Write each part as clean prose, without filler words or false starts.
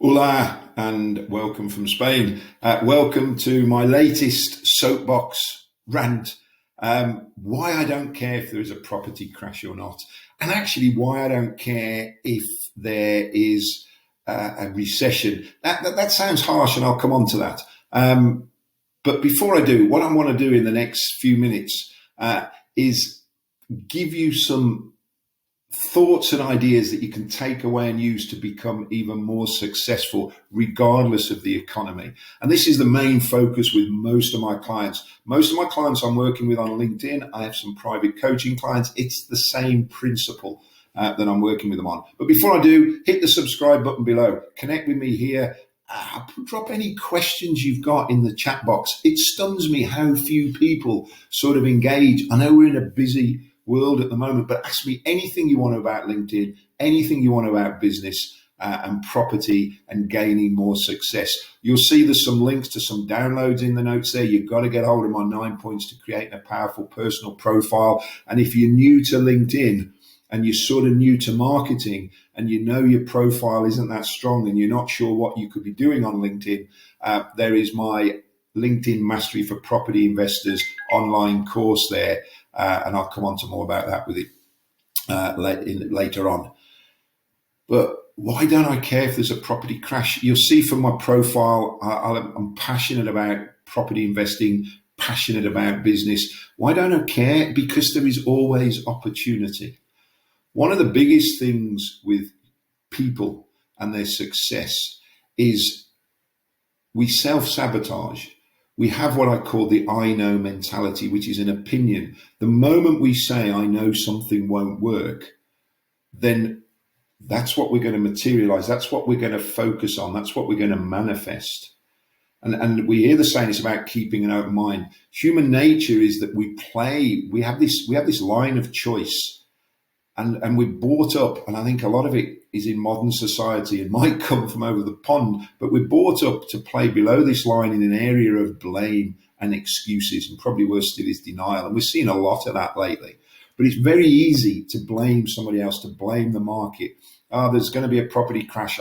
Hola and welcome from Spain. Welcome to my latest soapbox rant. Why I don't care if there is a property crash or not, and actually why I don't care if there is a recession. That sounds harsh, and I'll come on to that. But before I do, what I want to do in the next few minutes is give you some thoughts and ideas that you can take away and use to become even more successful regardless of the economy. And this is the main focus with most of my clients. Most of my clients I'm working with on LinkedIn, I have some private coaching clients. It's the same principle that I'm working with them on. But before I do, hit the subscribe button below. Connect with me here. Drop any questions you've got in the chat box. It stuns me how few people sort of engage. I know we're in a busy world at the moment, but ask me anything you want about LinkedIn, anything you want about business and property and gaining more success. You'll see there's some links to some downloads in the notes there. You've got to get hold of my 9 points to creating a powerful personal profile. And if you're new to LinkedIn and you're sort of new to marketing and you know your profile isn't that strong and you're not sure what you could be doing on LinkedIn, there is my LinkedIn Mastery for Property Investors online course there. And I'll come on to more about that with it later on. But why don't I care if there's a property crash? You'll see from my profile, I'm passionate about property investing, passionate about business. Why don't I care? Because there is always opportunity. One of the biggest things with people and their success is we self-sabotage. We have what I call the I know mentality, which is an opinion. The moment we say, I know something won't work, then that's what we're going to materialize. That's what we're going to focus on. That's what we're going to manifest. And we hear the saying, it's about keeping an open mind. Human nature is that we have this line of choice. And we're brought up, and I think a lot of it is in modern society. It might come from over the pond, but we're brought up to play below this line in an area of blame and excuses, and probably worse still is denial. And we're seeing a lot of that lately. But it's very easy to blame somebody else, to blame the market. There's going to be a property crash.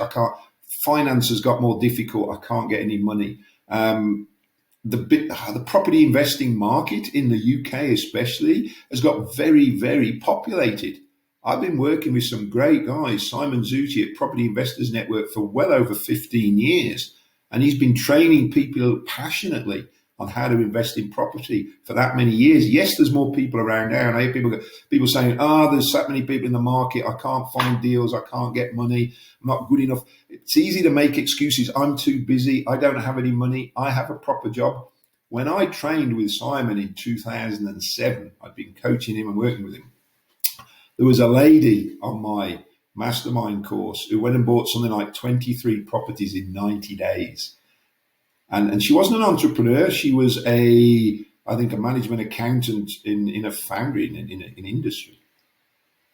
Finance has got more difficult. I can't get any money. The property investing market in the UK especially has got very, very populated. I've been working with some great guys, Simon Zucchi at Property Investors Network for well over 15 years. And he's been training people passionately on how to invest in property for that many years. Yes, there's more people around now. And I hear people saying, there's so many people in the market. I can't find deals. I can't get money. I'm not good enough. It's easy to make excuses. I'm too busy. I don't have any money. I have a proper job. When I trained with Simon in 2007, I'd been coaching him and working with him. There was a lady on my mastermind course who went and bought something like 23 properties in 90 days. And she wasn't an entrepreneur. She was a management accountant in a foundry, in industry.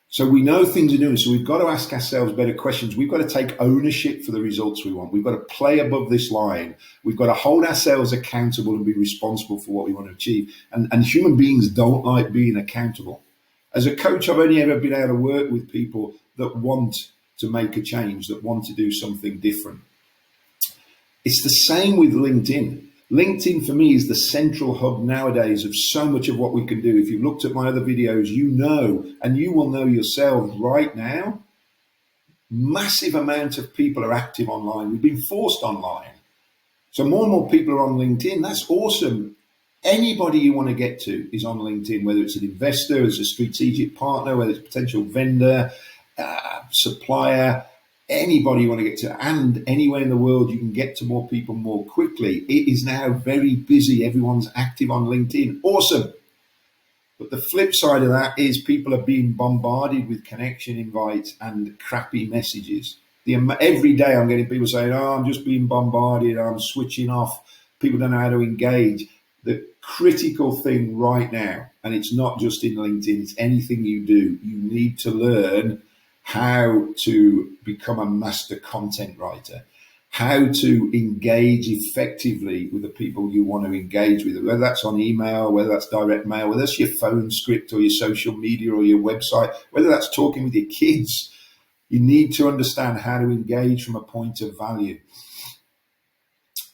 So we know things are doing. So we've got to ask ourselves better questions. We've got to take ownership for the results we want. We've got to play above this line. We've got to hold ourselves accountable and be responsible for what we want to achieve. And human beings don't like being accountable. As a coach, I've only ever been able to work with people that want to make a change, that want to do something different. It's the same with LinkedIn. LinkedIn for me is the central hub nowadays of so much of what we can do. If you've looked at my other videos, you know, and you will know yourselves right now, massive amount of people are active online. We've been forced online. So more and more people are on LinkedIn. That's awesome. Anybody you want to get to is on LinkedIn, whether it's an investor, as a strategic partner, whether it's a potential vendor, supplier, anybody you want to get to, and anywhere in the world you can get to more people more quickly. It is now very busy. Everyone's active on LinkedIn. Awesome. But the flip side of that is people are being bombarded with connection invites and crappy messages. Every day I'm getting people saying, I'm just being bombarded. I'm switching off. People don't know how to engage. The critical thing right now, and it's not just in LinkedIn, it's anything you do, you need to learn how to become a master content writer, how to engage effectively with the people you want to engage with, whether that's on email, whether that's direct mail, whether that's your phone script or your social media or your website, whether that's talking with your kids. You need to understand how to engage from a point of value,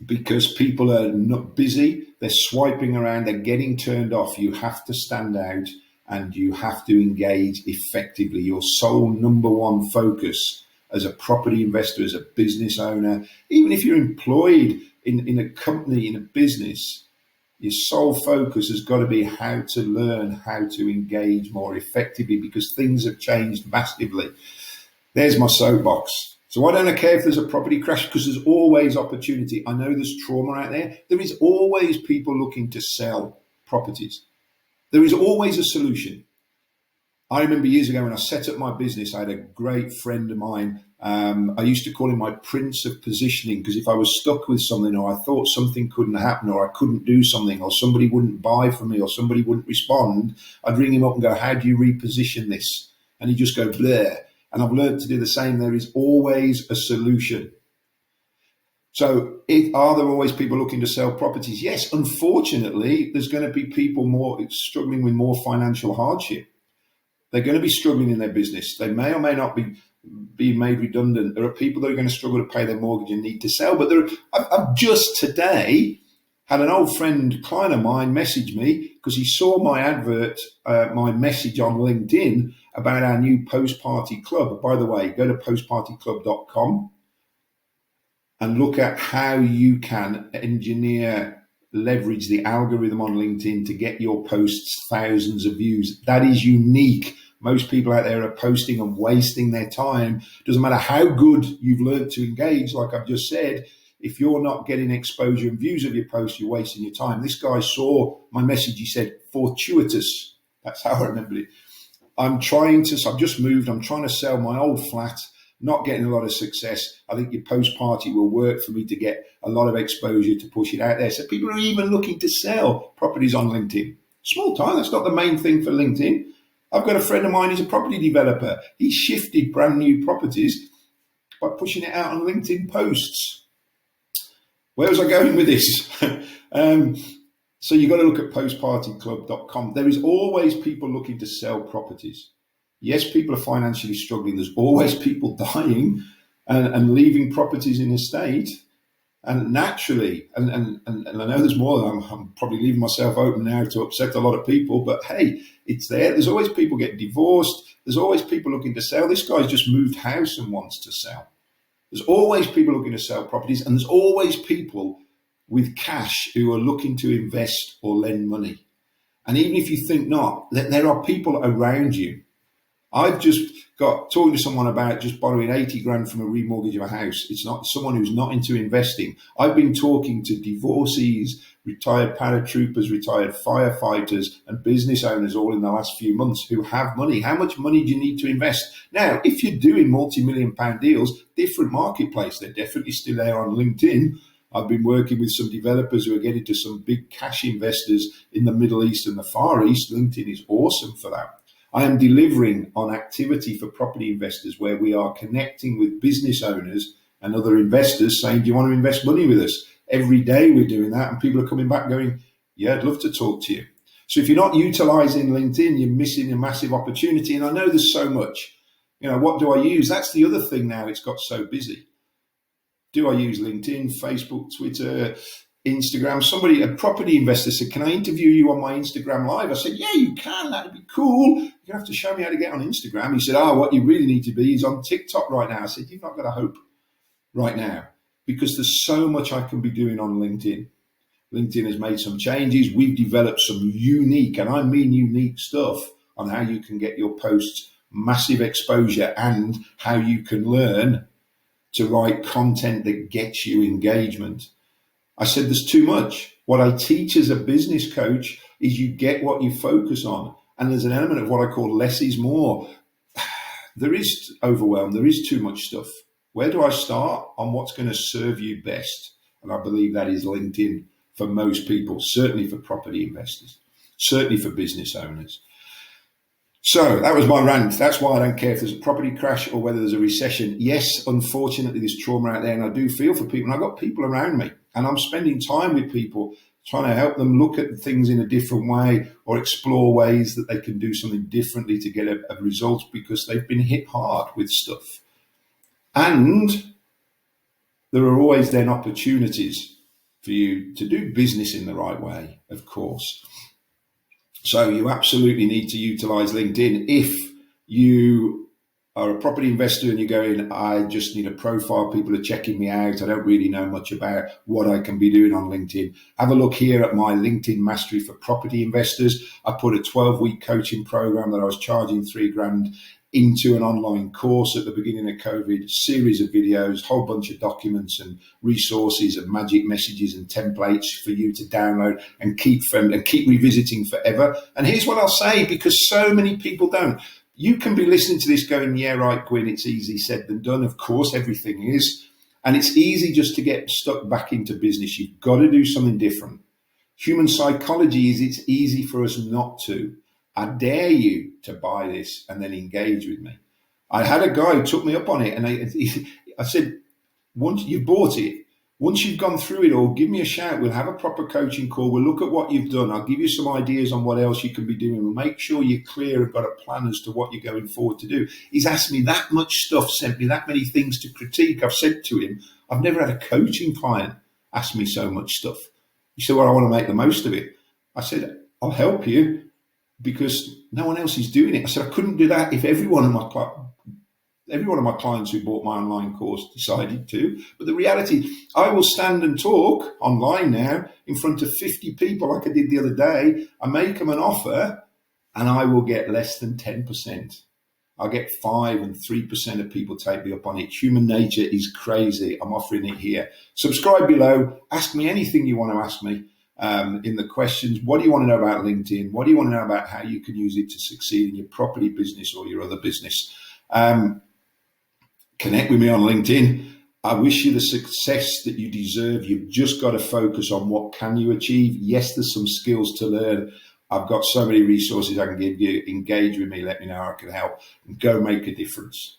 because people are not busy, they're swiping around, they're getting turned off. You have to stand out and you have to engage effectively. Your sole number one focus as a property investor, as a business owner, even if you're employed in a company, in a business, your sole focus has got to be how to learn how to engage more effectively, because things have changed massively. There's my soapbox. So why don't I care if there's a property crash? Because there's always opportunity. I know there's trauma out there. There is always people looking to sell properties. There is always a solution. I remember years ago when I set up my business, I had a great friend of mine. I used to call him my prince of positioning, because if I was stuck with something, or I thought something couldn't happen, or I couldn't do something, or somebody wouldn't buy from me, or somebody wouldn't respond, I'd ring him up and go, how do you reposition this? And he'd just go, bleh. And I've learned to do the same. There is always a solution. So are there always people looking to sell properties? Yes, unfortunately, there's going to be people more struggling with more financial hardship. They're going to be struggling in their business. They may or may not be made redundant. There are people that are going to struggle to pay their mortgage and need to sell. But I've just today had an old friend, client of mine, message me because he saw my advert, my message on LinkedIn about our new post-party club. By the way, go to postpartyclub.com and look at how you can leverage the algorithm on LinkedIn to get your posts thousands of views. That is unique. Most people out there are posting and wasting their time. Doesn't matter how good you've learned to engage, like I've just said, if you're not getting exposure and views of your posts, you're wasting your time. This guy saw my message. He said, fortuitous. That's how I remembered it. I've just moved. I'm trying to sell my old flat, not getting a lot of success. I think your post-party will work for me to get a lot of exposure to push it out there. So people are even looking to sell properties on LinkedIn. Small time, that's not the main thing for LinkedIn. I've got a friend of mine who's a property developer. He shifted brand new properties by pushing it out on LinkedIn posts. Where was I going with this? So you've got to look at postpartyclub.com. There is always people looking to sell properties. Yes, people are financially struggling. There's always people dying and leaving properties in a state. And naturally, and I know there's more, I'm probably leaving myself open now to upset a lot of people, but hey, it's there. There's always people getting divorced. There's always people looking to sell. This guy's just moved house and wants to sell. There's always people looking to sell properties, and there's always people with cash who are looking to invest or lend money. And even if you think not, there are people around you. I've just got talking to someone about just borrowing 80 grand from a remortgage of a house. It's not someone who's not into investing. I've been talking to divorcees, retired paratroopers, retired firefighters, and business owners all in the last few months who have money. How much money do you need to invest? Now, if you're doing multi-million-pound deals, different marketplace. They're definitely still there on LinkedIn. I've been working with some developers who are getting to some big cash investors in the Middle East and the Far East. LinkedIn is awesome for that. I am delivering on activity for property investors where we are connecting with business owners and other investors saying, do you want to invest money with us? Every day we're doing that, and people are coming back going, yeah, I'd love to talk to you. So if you're not utilizing LinkedIn, you're missing a massive opportunity. And I know there's so much. What do I use? That's the other thing now. It's got so busy. Do I use LinkedIn, Facebook, Twitter, Instagram? A property investor said, can I interview you on my Instagram live? I said, yeah, you can. That'd be cool. You're going to have to show me how to get on Instagram. He said, what you really need to be is on TikTok right now. I said, you've not got a hope right now, because there's so much I can be doing on LinkedIn. LinkedIn has made some changes. We've developed some unique, and I mean unique stuff on how you can get your posts massive exposure and how you can learn to write content that gets you engagement. I said there's too much. What I teach as a business coach is you get what you focus on. And there's an element of what I call less is more. There is overwhelm. There is too much stuff. Where do I start on what's going to serve you best? And I believe that is LinkedIn for most people, certainly for property investors, certainly for business owners. So that was my rant. That's why I don't care if there's a property crash or whether there's a recession. Yes, unfortunately, there's trauma out there, and I do feel for people. And I've got people around me, and I'm spending time with people trying to help them look at things in a different way or explore ways that they can do something differently to get a result, because they've been hit hard with stuff. And there are always then opportunities for you to do business in the right way, of course. So you absolutely need to utilize LinkedIn. If you are a property investor and you're going, I just need a profile, people are checking me out, I don't really know much about what I can be doing on LinkedIn, have a look here at my LinkedIn Mastery for Property Investors. I put a 12-week coaching program that I was charging $3,000 into an online course at the beginning of COVID, series of videos, whole bunch of documents and resources and magic messages and templates for you to download and keep revisiting forever. And here's what I'll say, because so many people don't. You can be listening to this going, yeah, right, Gwyn, it's easy said than done. Of course, everything is. And it's easy just to get stuck back into business. You've got to do something different. Human psychology is it's easy for us not to. I dare you to buy this and then engage with me. I had a guy who took me up on it, and I said, once you've bought it, once you've gone through it all, give me a shout. We'll have a proper coaching call. We'll look at what you've done. I'll give you some ideas on what else you can be doing. We'll make sure you're clear and got a plan as to what you're going forward to do. He's asked me that much stuff, sent me that many things to critique. I've said to him, I've never had a coaching client ask me so much stuff. He said, well, I want to make the most of it. I said, I'll help you, because no one else is doing it. I said, I couldn't do that if every one of my clients who bought my online course decided to. But the reality, I will stand and talk online now in front of 50 people like I did the other day. I make them an offer and I will get less than 10%. I'll get 5 and 3% of people take me up on it. Human nature is crazy. I'm offering it here. Subscribe below. Ask me anything you want to ask me. In the questions. What do you want to know about LinkedIn? What do you want to know about how you can use it to succeed in your property business or your other business? Connect with me on LinkedIn. I wish you the success that you deserve. You've just got to focus on what can you achieve. Yes, there's some skills to learn. I've got so many resources I can give you. Engage with me. Let me know how I can help. And go make a difference.